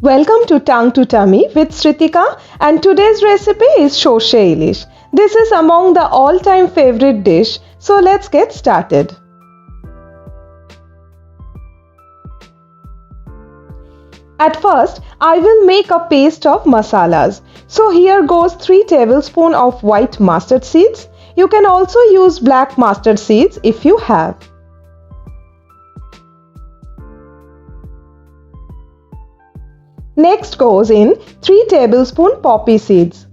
Welcome to Tongue to Tummy with Sritika, and today's recipe is Shorshe Ilish. This is among the all-time favorite dish, so let's get started. At first, I will make a paste of masalas. So here goes 3 tablespoons of white mustard seeds. You can also use black mustard seeds if you have. Next goes in 3 tablespoons poppy seeds.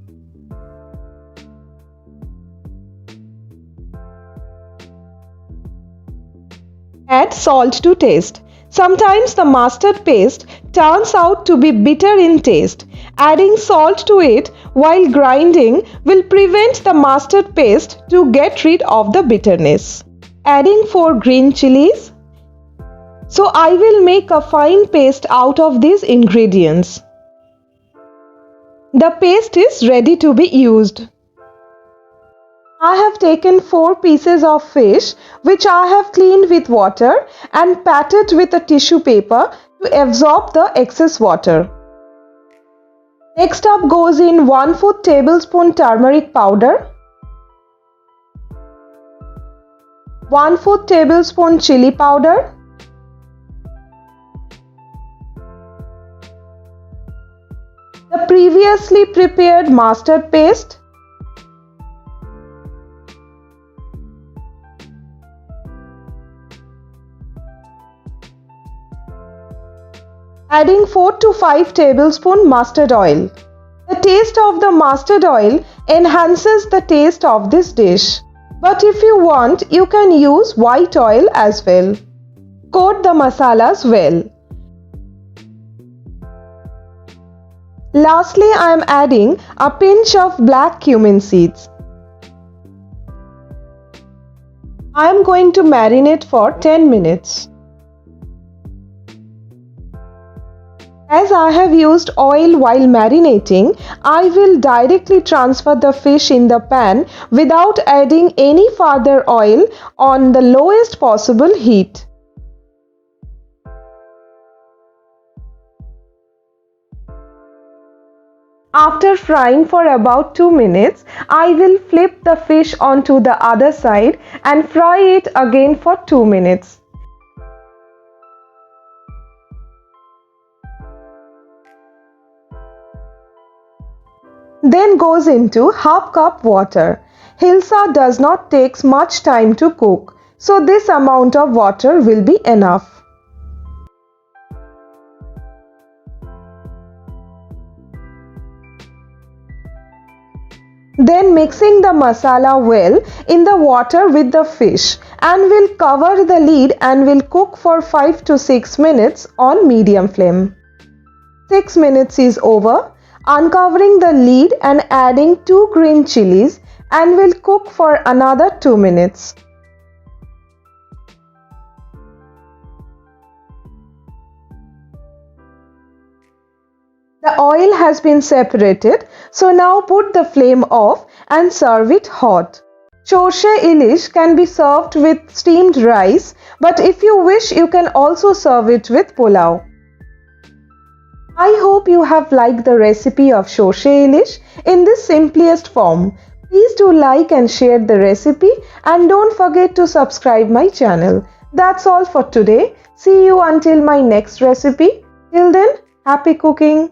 Add salt to taste. Sometimes the mustard paste turns out to be bitter in taste. Adding salt to it while grinding will prevent the mustard paste to get rid of the bitterness. Adding 4 green chilies. So I will make a fine paste out of these ingredients. The paste is ready to be used. I have taken 4 pieces of fish which I have cleaned with water and patted with a tissue paper to absorb the excess water. Next up goes in 1/4 tablespoon turmeric powder, 1/4 tablespoon chili powder, the previously prepared mustard paste, adding 4 to 5 tablespoons mustard oil. The taste of the mustard oil enhances the taste of this dish. But if you want, you can use white oil as well. Coat the masalas well. Lastly, I am adding a pinch of black cumin seeds. I am going to marinate for 10 minutes. As I have used oil while marinating, I will directly transfer the fish in the pan without adding any further oil on the lowest possible heat. After frying for about 2 minutes, I will flip the fish onto the other side and fry it again for 2 minutes. Then goes into 1/2 cup water. Hilsa does not take much time to cook, so this amount of water will be enough. Then mixing the masala well in the water with the fish, and will cover the lid and will cook for 5 to 6 minutes on medium flame. 6 minutes is over. Uncovering the lid and adding 2 green chilies and will cook for another 2 minutes. The oil has been separated, so now put the flame off and serve it hot. Shorshe Ilish can be served with steamed rice, but if you wish, you can also serve it with pulao. I hope you have liked the recipe of Shorshe Ilish in this simplest form. Please do like and share the recipe, and don't forget to subscribe my channel. That's all for today. See you until my next recipe. Till then, happy cooking!